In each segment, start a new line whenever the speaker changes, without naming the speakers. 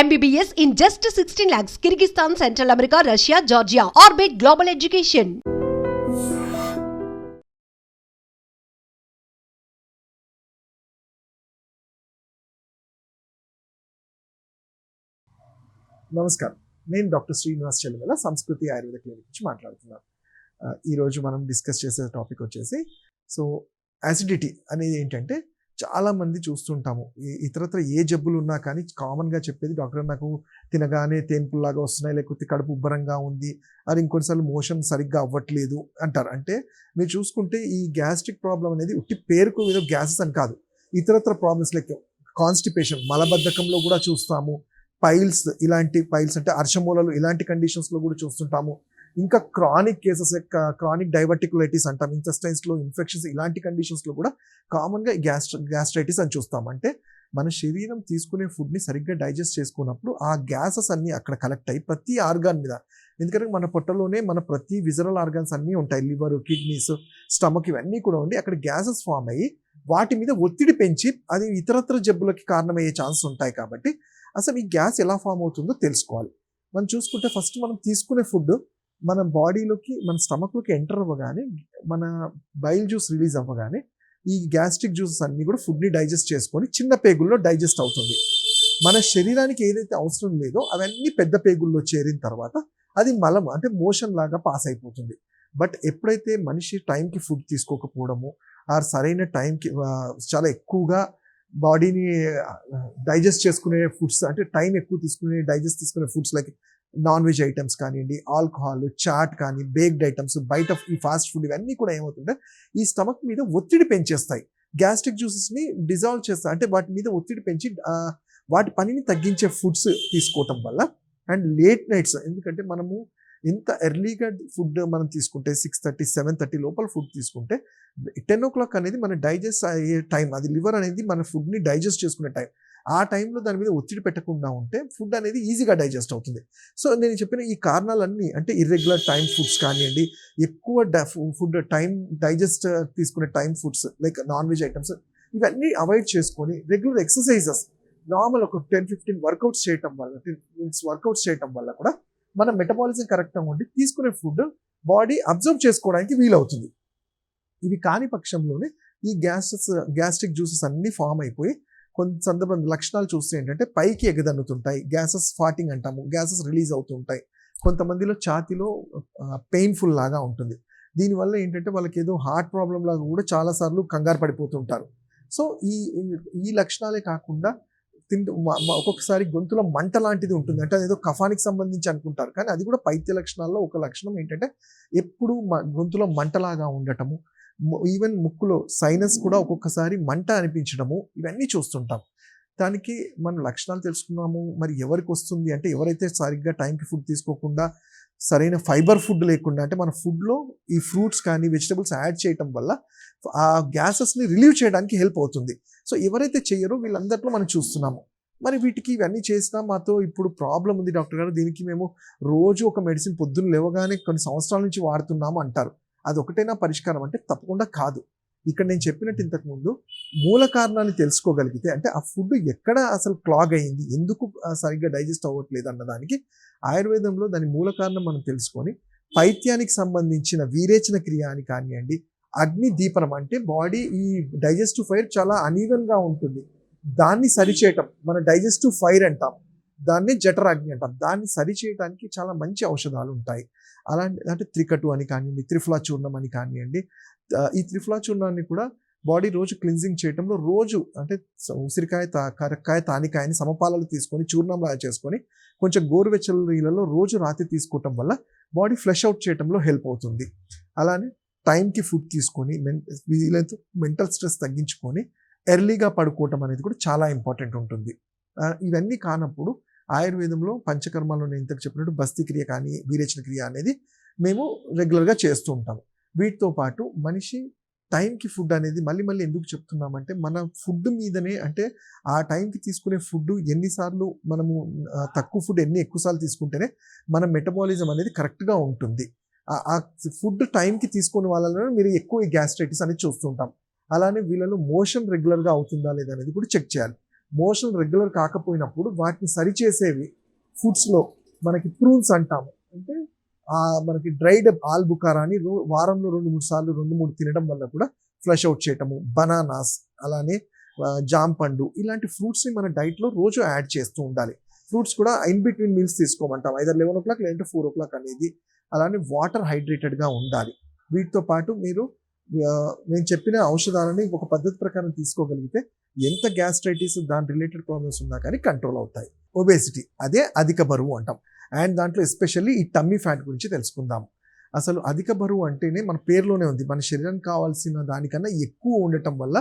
MBBS in just 16 lakhs. Kyrgyzstan, Central America, Russia, Georgia. Orbit Global Education.
నమస్కారం, నేను doctor Srinivas చెల్లిమల సంస్కృతి Ayurveda clinic నుంచి మాట్లాడుతున్నాను. ఈరోజు మనం డిస్కస్ చేసే టాపిక్ వచ్చేసి యాసిడిటీ అనేది ఏంటంటే చాలామంది చూస్తుంటాము. ఇతరత్ర ఏ జబ్బులు ఉన్నా కానీ కామన్గా చెప్పేది డాక్టర్ నాకు తినగానే తేన్పుల్లాగా వస్తున్నాయి, లేకపోతే కడుపు ఉబ్బరంగా ఉంది, అది ఇంకొన్నిసార్లు మోషన్ సరిగ్గా అవ్వట్లేదు అంటారు. అంటే మీరు చూసుకుంటే ఈ గ్యాస్ట్రిక్ ప్రాబ్లం అనేది ఉట్టి పేరుకు ఏదో గ్యాసెస్ అని కాదు, ఇతరత్ర ప్రాబ్లమ్స్ లైక్ కాన్స్టిపేషన్, మలబద్ధకంలో కూడా చూస్తాము. పైల్స్, ఇలాంటి పైల్స్ అంటే అర్షమూలలు, ఇలాంటి కండిషన్స్లో కూడా చూస్తుంటాము. ఇంకా క్రానిక్ కేసెస్, క్రానిక్ డైవర్టికులైటిస్ అంటాం, ఇంటెస్టైన్స్లో ఇన్ఫెక్షన్స్, ఇలాంటి కండిషన్స్లో కూడా కామన్గా గ్యాస్ట్రైటిస్ అని చూస్తాం. అంటే మన శరీరం తీసుకునే ఫుడ్ని సరిగ్గా డైజెస్ట్ చేసుకున్నప్పుడు ఆ గ్యాసెస్ అన్నీ అక్కడ కలెక్ట్ అయ్యి ప్రతి ఆర్గాన్ మీద, ఎందుకంటే మన పొట్టలోనే మన ప్రతి విజరల్ ఆర్గాన్స్ అన్నీ ఉంటాయి, లివర్, కిడ్నీస్, స్టమక్, ఇవన్నీ కూడా ఉండి అక్కడ గ్యాసెస్ ఫామ్ అయ్యి వాటి మీద ఒత్తిడి పెంచి అది ఇతరత్ర జబ్బులకి కారణమయ్యే ఛాన్సెస్ ఉంటాయి. కాబట్టి అసలు ఈ గ్యాస్ ఎలా ఫామ్ అవుతుందో తెలుసుకోవాలి. మనం చూసుకుంటే ఫస్ట్ మనం తీసుకునే ఫుడ్ మన బాడీలోకి, మన స్టమక్లోకి ఎంటర్ అవ్వగానే, మన బైల్ జ్యూస్ రిలీజ్ అవ్వగానే ఈ గ్యాస్ట్రిక్ జ్యూసెస్ అన్నీ కూడా ఫుడ్ని డైజెస్ట్ చేసుకొని చిన్న పేగుల్లో డైజెస్ట్ అవుతుంది. మన శరీరానికి ఏదైతే అవసరం లేదో అవన్నీ పెద్ద పేగుల్లో చేరిన తర్వాత అది మలం అంటే మోషన్ లాగా పాస్ అయిపోతుంది. బట్ ఎప్పుడైతే మనిషి టైంకి ఫుడ్ తీసుకోకపోవడము, ఆ సరైన టైంకి చాలా ఎక్కువగా బాడీని డైజెస్ట్ చేసుకునే ఫుడ్స్, అంటే టైం ఎక్కువ డైజెస్ట్ తీసుకునే foods like non veg items కానివ్వండి, ఆల్కహాల్, చాట్ కానీ, బేక్డ్ ఐటమ్స్, బయట ఈ ఫాస్ట్ ఫుడ్, ఇవన్నీ కూడా ఏమవుతుంటే ఈ స్టమక్ మీద ఒత్తిడి పెంచేస్తాయి, గ్యాస్ట్రిక్ జ్యూసెస్ని డిజాల్వ్ చేస్తాయి. అంటే వాటి మీద ఒత్తిడి పెంచి వాటి పనిని తగ్గించే ఫుడ్స్ తీసుకోవటం వల్ల. అండ్ లేట్ నైట్స్, ఎందుకంటే మనము ఎంత ఎర్లీగా ఫుడ్ మనం తీసుకుంటే 6:30, 7:30 లోపల ఫుడ్ తీసుకుంటే 10 o'clock అనేది మన డైజెస్ట్ అయ్యే టైం, అది లివర్ అనేది మన ఫుడ్ని డైజెస్ట్ చేసుకునే టైం. ఆ టైంలో దాని మీద ఒత్తిడి పెట్టకుండా ఉంటే ఫుడ్ అనేది ఈజీగా డైజెస్ట్ అవుతుంది. సో నేను చెప్పిన ఈ కారణాలన్నీ, అంటే ఇర్రెగ్యులర్ టైం ఫుడ్స్ కానివ్వండి, ఎక్కువ ఫుడ్ టైం డైజెస్ట్ తీసుకునే time foods like non veg items, ఇవన్నీ అవాయిడ్ చేసుకొని రెగ్యులర్ ఎక్సర్సైజెస్, నార్మల్ ఒక 10-15 వర్కౌట్స్ చేయటం వల్ల, 10 minutes వర్కౌట్స్ చేయటం వల్ల కూడా మన మెటబాలిజం కరెక్ట్గా ఉండి తీసుకునే ఫుడ్ బాడీ అబ్జర్వ్ చేసుకోవడానికి వీలవుతుంది. ఇవి కాని పక్షంలోనే ఈ గ్యాస్ట్రిక్ జ్యూసెస్ అన్నీ ఫామ్ అయిపోయి కొంత సందర్భం లక్షణాలు చూస్తే ఏంటంటే పైకి ఎగదన్నుతుంటాయి, గ్యాసెస్ ఫాటింగ్ అంటాము, గ్యాసెస్ రిలీజ్ అవుతుంటాయి. కొంతమందిలో ఛాతీలో పెయిన్ఫుల్ లాగా ఉంటుంది. దీనివల్ల ఏంటంటే వాళ్ళకి ఏదో హార్ట్ ప్రాబ్లం లాగా కూడా చాలాసార్లు కంగారు పడిపోతుంటారు. సో ఈ లక్షణాలే కాకుండా ఒక్కొక్కసారి గొంతులో మంట లాంటిది ఉంటుంది, అంటే అదేదో కఫానికి సంబంధించి అనుకుంటారు, కానీ అది కూడా పైత్య లక్షణాల్లో ఒక లక్షణం ఏంటంటే ఎప్పుడు గొంతులో మంటలాగా ఉండటము, ఈవెన్ ముక్కులో సైనస్ కూడా ఒక్కొక్కసారి మంట అనిపించడము, ఇవన్నీ చూస్తుంటాం. దానికి మనం లక్షణాలు తెలుసుకున్నాము. మరి ఎవరికి వస్తుంది అంటే ఎవరైతే సరిగ్గా టైంకి ఫుడ్ తీసుకోకుండా, సరైన ఫైబర్ ఫుడ్ లేకుండా, అంటే మన ఫుడ్లో ఈ ఫ్రూట్స్ కానీ వెజిటబుల్స్ యాడ్ చేయటం వల్ల ఆ గ్యాసెస్ని రిలీవ్ చేయడానికి హెల్ప్ అవుతుంది. సో ఎవరైతే చేయరో వీళ్ళందరిలో మనం చూస్తున్నాము. మరి వీటికి ఇవన్నీ చేసినా మాతో ఇప్పుడు ప్రాబ్లం ఉంది డాక్టర్ గారు, దీనికి మేము రోజు ఒక మెడిసిన్ పొద్దున్న లేవగానే కొన్ని సంవత్సరాల నుంచి వాడుతున్నాము అంటారు. అది ఒకటైనా పరిష్కారం అంటే తప్పకుండా కాదు. ఇక్కడ నేను చెప్పినట్టు ఇంతకుముందు మూల కారణాన్ని తెలుసుకోగలిగితే, అంటే ఆ ఫుడ్ ఎక్కడ అసలు క్లాగ్ అయ్యింది, ఎందుకు సరిగ్గా డైజెస్ట్ అవ్వట్లేదు అన్నదానికి ఆయుర్వేదంలో దాని మూల కారణం మనం తెలుసుకొని పైత్యానికి సంబంధించిన వీరేచన క్రియ అని కానివ్వండి, అగ్ని దీపనం, అంటే బాడీ ఈ డైజెస్టివ్ ఫైర్ చాలా అనీవెన్గా ఉంటుంది, దాన్ని సరిచేయటం మన డైజెస్టివ్ ఫైర్ అంటాం, దాన్ని జఠరాగ్ని అంటాం, దాన్ని సరిచేయడానికి చాలా మంచి ఔషధాలు ఉంటాయి. అలాంటి అంటే త్రికటు అని కానివ్వండి, త్రిఫలా చూర్ణం అని కానివ్వండి, ఈ త్రిఫలా చూర్ణాన్ని కూడా బాడీ రోజు క్లిన్జింగ్ చేయటంలో రోజు, అంటే ఉసిరికాయ, కరక్కాయ, తానికాయని సమపాలలు తీసుకొని చూర్ణంలా చేసుకొని కొంచెం గోరువెచ్చల నీళ్ళలో రోజు రాత్రి తీసుకోవటం వల్ల బాడీ ఫ్లష్ అవుట్ చేయటంలో హెల్ప్ అవుతుంది. అలానే టైంకి ఫుడ్ తీసుకొని వీలైతే మెంటల్ స్ట్రెస్ తగ్గించుకొని ఎర్లీగా పడుకోవటం అనేది కూడా చాలా ఇంపార్టెంట్ ఉంటుంది. ఇవన్నీ కానప్పుడు ఆయుర్వేదంలో పంచకర్మలో నేను ఇంతకు చెప్పినట్టు బస్తీ క్రియ కానీ వీరేచన క్రియ అనేది మేము రెగ్యులర్గా చేస్తూ ఉంటాము. వీటితో పాటు మనిషి టైంకి ఫుడ్ అనేది మళ్ళీ ఎందుకు చెప్తున్నామంటే మన ఫుడ్ మీదనే, అంటే ఆ టైంకి తీసుకునే ఫుడ్ ఎన్నిసార్లు మనము తక్కువ ఫుడ్ ఎక్కువసార్లు తీసుకుంటేనే మన మెటబాలిజం అనేది కరెక్ట్గా ఉంటుంది. ఆ ఫుడ్ టైంకి తీసుకునే వాళ్ళలో మీరు ఎక్కువ గ్యాస్ట్రైటిస్ అనేది చూస్తుంటాం. అలానే వీళ్ళలో మోషన్ రెగ్యులర్గా అవుతుందా లేదా అనేది కూడా చెక్ చేయాలి. మోషన్ రెగ్యులర్ కాకపోయినప్పుడు వాటిని సరిచేసేవి ఫుడ్స్లో మనకి ప్రూన్స్ అంటాము. అంటే మనకి డ్రైడ్ ఆల్బుకారాని వారంలో 2-3 సార్లు 2-3 తినడం వల్ల కూడా ఫ్లష్ అవుట్ చేయటము. బనానాస్, అలానే జామ పండు, ఇలాంటి ఫ్రూట్స్ని మన డైట్లో రోజు యాడ్ చేస్తూ ఉండాలి. ఫ్రూట్స్ కూడా ఇన్ బిట్వీన్ మీల్స్ తీసుకోమంటాం, ఐదర్ 11 o'clock లేదంటే 4 o'clock అనేది. అలానే వాటర్ హైడ్రేటెడ్గా ఉండాలి. వీటితో పాటు మీరు నేను చెప్పిన ఔషధాలని ఒక పద్ధతి ప్రకారం తీసుకోగలిగితే ఎంత గ్యాస్ట్రైటిస్ దాని రిలేటెడ్ ప్రాబ్లమ్స్ ఉన్నా కానీ కంట్రోల్ అవుతాయి. ఒబేసిటీ, అదే అధిక బరువు అంటాం. అండ్ దాంట్లో ఎస్పెషల్లీ ఈ టమ్మీ ఫ్యాట్ గురించి తెలుసుకుందాం. అసలు అధిక బరువు అంటేనే మన పేరులోనే ఉంది, మన శరీరానికి కావాల్సిన దానికన్నా ఎక్కువ ఉండటం వల్ల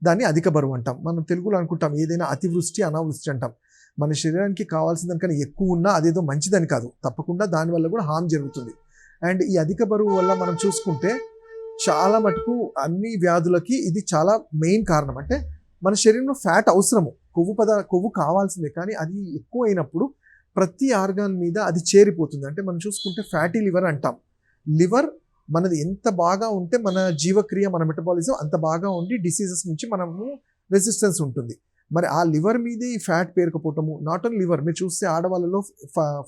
దాన్ని అధిక బరువు అంటాం. మనం తెలుగులో అనుకుంటాం ఏదైనా అతివృష్టి అనావృష్టి అంటాం. మన శరీరానికి కావాల్సిన దానికన్నా ఎక్కువ ఉన్నా అదేదో మంచిదని కాదు, తప్పకుండా దానివల్ల కూడా హామ్ జరుగుతుంది. అండ్ ఈ అధిక బరువు వల్ల మనం చూసుకుంటే చాలా మటుకు అన్ని వ్యాధులకి ఇది చాలా మెయిన్ కారణం. అంటే మన శరీరంలో ఫ్యాట్ అవసరము, కొవ్వు కావాల్సిందే, కానీ అది ఎక్కువ అయినప్పుడు ప్రతి ఆర్గాన్ మీద అది చేరిపోతుంది. అంటే మనం చూసుకుంటే ఫ్యాటీ లివర్ అంటాం. లివర్ మనది ఎంత బాగా ఉంటే మన జీవక్రియ, మన మెటబాలిజం అంత బాగా ఉండి డిసీజెస్ నుంచి మనము రెసిస్టెన్స్ ఉంటుంది. మరి ఆ లివర్ మీదే ఈ ఫ్యాట్ పేరుకపోవటము. నాట్ ఓన్లీ లివర్, మీరు చూస్తే ఆడవాళ్ళలో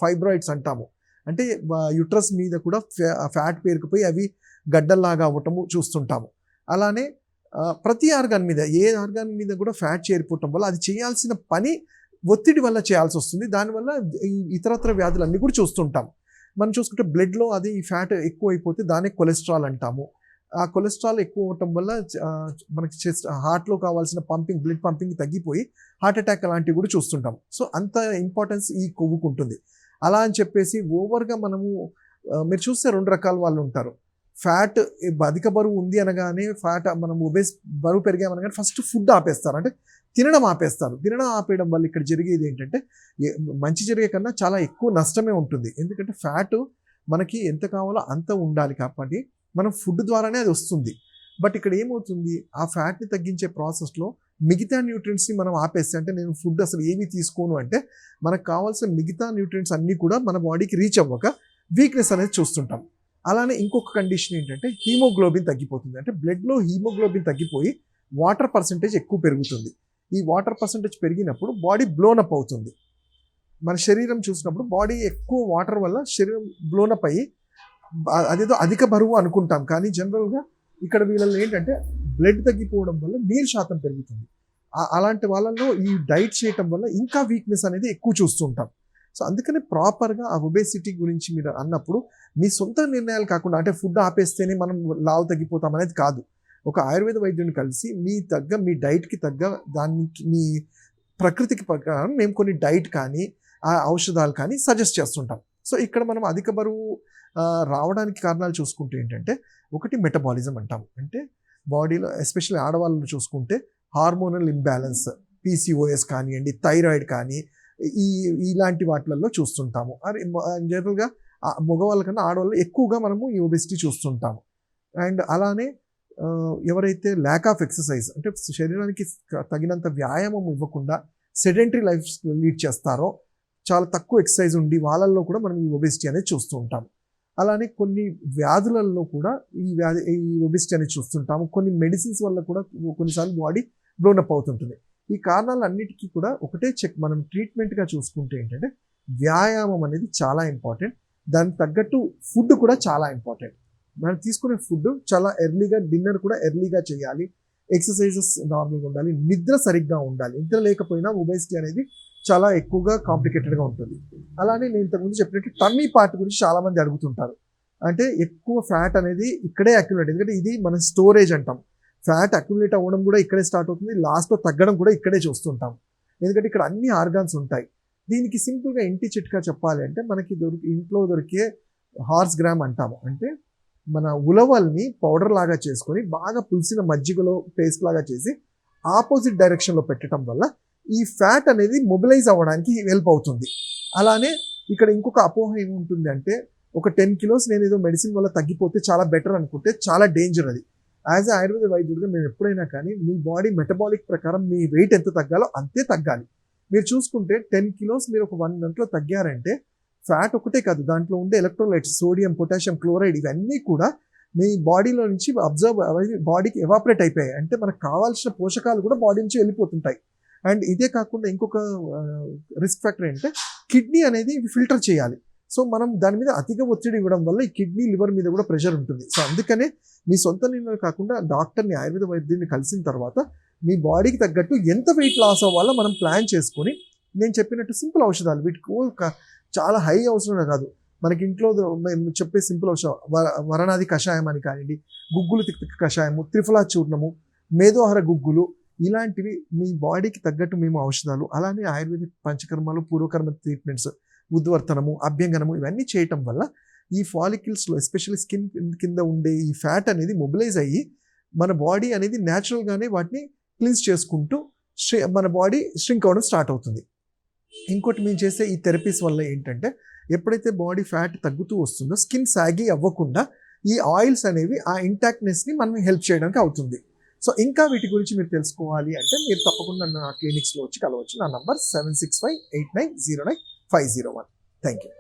ఫైబ్రాయిడ్స్ అంటాము, అంటే యుట్రస్ మీద కూడా ఫ్యాట్ పేరుకుపోయి అవి గడ్డల్లాగా అవ్వటము చూస్తుంటాము. అలానే ప్రతి ఆర్గాన్ మీద, ఏ ఆర్గాన్ మీద కూడా ఫ్యాట్ చేరిపోవటం వల్ల అది చేయాల్సిన పని ఒత్తిడి వల్ల చేయాల్సి వస్తుంది. దానివల్ల ఇతరత్ర వ్యాధులన్నీ కూడా చూస్తుంటాం. మనం చూసుకుంటే బ్లడ్లో అది ఈ ఫ్యాట్ ఎక్కువ అయిపోతే దాన్ని కొలెస్ట్రాల్ అంటాము. ఆ కొలెస్ట్రాల్ ఎక్కువ అవటం వల్ల మనకి హార్ట్లో కావాల్సిన బ్లడ్ పంపింగ్ తగ్గిపోయి హార్ట్ అటాక్ అలాంటివి కూడా చూస్తుంటాం. సో అంత ఇంపార్టెన్స్ ఈ కొవ్వుకు ఉంటుంది. అలా అని చెప్పేసి ఓవర్గా మనము మీరు చూస్తే 2 రకాల వాళ్ళు ఉంటారు. ఫ్యాట్ అధిక బరువు ఉంది అనగానే మనం బరువు పెరిగామనగానే ఫస్ట్ ఫుడ్ ఆపేస్తారు, అంటే తినడం ఆపేస్తారు. తినడం ఆపేయడం వల్ల ఇక్కడ జరిగేది ఏంటంటే మంచి జరిగే కన్నా చాలా ఎక్కువ నష్టమే ఉంటుంది. ఎందుకంటే ఫ్యాట్ మనకి ఎంత కావాలో అంత ఉండాలి కాబట్టి మనం ఫుడ్ ద్వారానే అది వస్తుంది. బట్ ఇక్కడ ఏమవుతుంది, ఆ ఫ్యాట్ని తగ్గించే ప్రాసెస్లో మిగతా న్యూట్రియంట్స్ని మనం ఆపేస్తే, అంటే నేను ఫుడ్ అసలు ఏమీ తీసుకోను అంటే మనకు కావాల్సిన మిగతా న్యూట్రియంట్స్ అన్నీ కూడా మన బాడీకి రీచ్ అవ్వక వీక్నెస్ అనేది చూస్తుంటాం. అలానే ఇంకొక కండిషన్ ఏంటంటే హీమోగ్లోబిన్ తగ్గిపోతుంది. అంటే బ్లడ్లో హీమోగ్లోబిన్ తగ్గిపోయి వాటర్ పర్సంటేజ్ ఎక్కువ పెరుగుతుంది. ఈ వాటర్ పర్సంటేజ్ పెరిగినప్పుడు బాడీ బ్లోనప్ అవుతుంది. మన శరీరం చూసినప్పుడు బాడీ ఎక్కువ వాటర్ వల్ల శరీరం బ్లోనప్ అయ్యి అదేదో అధిక బరువు అనుకుంటాం, కానీ జనరల్గా ఇక్కడ వీళ్ళలో ఏంటంటే బ్లడ్ తగ్గిపోవడం వల్ల నీరు శాతం పెరుగుతుంది. అలాంటి వాళ్ళలో ఈ డైట్ చేయటం వల్ల ఇంకా వీక్నెస్ అనేది ఎక్కువ చూస్తుంటాం. సో అందుకని ప్రాపర్గా ఆ ఒబేసిటీ గురించి మీరు అన్నప్పుడు మీ సొంత నిర్ణయాలు కాకుండా, అంటే ఫుడ్ ఆపేస్తేనే మనం లావు తగ్గిపోతాం అనేది కాదు. ఒక ఆయుర్వేద వైద్యుని కలిసి మీ డైట్కి తగ్గ మీ ప్రకృతికి ప్రకారం మేము కొన్ని డైట్ కానీ ఆ ఔషధాలు కానీ సజెస్ట్ చేస్తుంటాం. సో ఇక్కడ మనం అధిక బరువు రావడానికి కారణాలు చూసుకుంటే ఏంటంటే, ఒకటి మెటబాలిజం అంటాం. అంటే బాడీలో ఎస్పెషల్లీ ఆడవాళ్ళను చూసుకుంటే హార్మోనల్ ఇంబ్యాలెన్స్, పీసీఓఎస్ కానివ్వండి, థైరాయిడ్ కానీ ఇలాంటి వాటిలలో చూస్తుంటాము. జనరల్గా మగవాళ్ళ కన్నా ఆడవాళ్ళు ఎక్కువగా మనము ఈ ఒబెసిటీ చూస్తుంటాము. అండ్ అలానే ఎవరైతే ల్యాక్ ఆఫ్ ఎక్సర్సైజ్, అంటే శరీరానికి తగినంత వ్యాయామం ఇవ్వకుండా సెడెంటరీ లైఫ్ లీడ్ చేస్తారో, చాలా తక్కువ ఎక్సర్సైజ్ ఉండి వాళ్ళల్లో కూడా మనం ఈ ఒబెసిటీ అనేది చూస్తూ ఉంటాము. అలానే కొన్ని వ్యాధులలో కూడా ఈ ఒబెసిటీ అనేది చూస్తుంటాము. కొన్ని మెడిసిన్స్ వల్ల కూడా కొన్నిసార్లు బాడీ బ్లోనప్ అవుతుంటుంది. ఈ కారణాలన్నిటికీ కూడా ఒకటే మనం ట్రీట్మెంట్గా చూసుకుంటే ఏంటంటే వ్యాయామం అనేది చాలా ఇంపార్టెంట్. దానికి తగ్గట్టు ఫుడ్ కూడా చాలా ఇంపార్టెంట్. మనం తీసుకునే ఫుడ్ చాలా ఎర్లీగా, డిన్నర్ కూడా ఎర్లీగా చేయాలి, ఎక్సర్సైజెస్ నార్మల్గా ఉండాలి, నిద్ర సరిగ్గా ఉండాలి. నిద్ర లేకపోయినా ఒబేసిటీ అనేది చాలా ఎక్కువగా కాంప్లికేటెడ్గా ఉంటుంది. అలానే నేను ఇంతకుముందు చెప్పినట్టు టమ్మీ పార్ట్ గురించి చాలామంది అడుగుతుంటారు. అంటే ఎక్కువ ఫ్యాట్ అనేది ఇక్కడే అక్యుములేట్, ఎందుకంటే ఇది మన స్టోరేజ్ అంటాం. ఫ్యాట్ అక్యుములేట్ అవ్వడం కూడా ఇక్కడే స్టార్ట్ అవుతుంది, లాస్ట్లో తగ్గడం కూడా ఇక్కడే చూస్తుంటాం. ఎందుకంటే ఇక్కడ అన్ని ఆర్గాన్స్ ఉంటాయి. దీనికి సింపుల్గా ఇంటి చిట్కా చెప్పాలి అంటే మనకి ఇంట్లో దొరికే హార్స్ గ్రామ్ అంటాము. అంటే మన ఉలవల్ని పౌడర్ లాగా చేసుకొని బాగా పులిసిన మజ్జిగలో పేస్ట్ లాగా చేసి ఆపోజిట్ డైరెక్షన్లో పెట్టడం వల్ల ఈ ఫ్యాట్ అనేది మొబిలైజ్ అవ్వడానికి హెల్ప్ అవుతుంది. అలానే ఇక్కడ ఇంకొక అపోహ ఏముంటుంది అంటే, ఒక 10 kilos నేను ఏదో మెడిసిన్ వల్ల తగ్గిపోతే చాలా బెటర్ అనుకుంటే చాలా డేంజర్ అది. యాజ్ ఏ ఆయుర్వేద వైద్యుడిగా మేము ఎప్పుడైనా కానీ మీ బాడీ మెటబాలిక్ ప్రకారం మీ వెయిట్ ఎంత తగ్గాలో అంతే తగ్గాలి. మీరు చూసుకుంటే 10 kilos మీరు ఒక 1 monthలో తగ్గారంటే ఫ్యాట్ ఒకటే కాదు, దాంట్లో ఉండే ఎలక్ట్రోలైట్స్, సోడియం, పొటాషియం, క్లోరైడ్ ఇవన్నీ కూడా మీ బాడీలో నుంచి బాడీకి ఎవాపరేట్ అయిపోయాయి. అంటే మనకు కావాల్సిన పోషకాలు కూడా బాడీ నుంచి వెళ్ళిపోతుంటాయి. అండ్ ఇదే కాకుండా ఇంకొక రిస్క్ ఫ్యాక్టర్ ఏంటంటే కిడ్నీ అనేది ఫిల్టర్ చేయాలి. సో మనం దాని మీద అతిగా ఒత్తిడి ఇవ్వడం వల్ల ఈ కిడ్నీ లివర్ మీద కూడా ప్రెషర్ ఉంటుంది. సో అందుకనే మీ సొంత నిర్ణయం కాకుండా డాక్టర్ని, ఆయుర్వేద వైద్యుని కలిసిన తర్వాత మీ బాడీకి తగ్గట్టు ఎంత వెయిట్ లాస్ అవ్వాలో మనం ప్లాన్ చేసుకొని, నేను చెప్పినట్టు సింపుల్ ఔషధాలు, వీటికి చాలా హై అవసరం కాదు, మనకి ఇంట్లో మేము చెప్పే సింపుల్ ఔషధం వరణాది కషాయం అని కానివ్వండి, గుగ్గులు తిక్తిక కషాయము, త్రిఫలా చూర్ణము, మేధోహర గుగ్గులు, ఇలాంటివి మీ బాడీకి తగ్గట్టు మేము ఔషధాలు, అలానే ఆయుర్వేదిక్ పంచకర్మలు, పూర్వకర్మ ట్రీట్మెంట్స్, ఉద్వర్తనము, అభ్యంగనము, ఇవన్నీ చేయటం వల్ల ఈ ఫాలికల్స్లో ఎస్పెషల్లీ స్కిన్ కింద ఉండే ఈ ఫ్యాట్ అనేది మొబిలైజ్ అయ్యి మన బాడీ అనేది న్యాచురల్గానే వాటిని క్లీన్స్ చేసుకుంటూ మన బాడీ ష్రింక్ అవ్వడం స్టార్ట్ అవుతుంది. ఇంకోటి మేము చేసే ఈ థెరపీస్ వల్ల ఏంటంటే ఎప్పుడైతే బాడీ ఫ్యాట్ తగ్గుతూ వస్తుందో స్కిన్ సాగి అవ్వకుండా ఈ ఆయిల్స్ అనేవి ఆ ఇంటాక్ట్నెస్ని మనం హెల్ప్ చేయడానికి అవుతుంది. సో ఇంకా వీటి గురించి మీరు తెలుసుకోవాలి అంటే మీరు తప్పకుండా నా క్లినిక్స్లో వచ్చి కలవచ్చు. నా నంబర్ 7658909501. Thank you.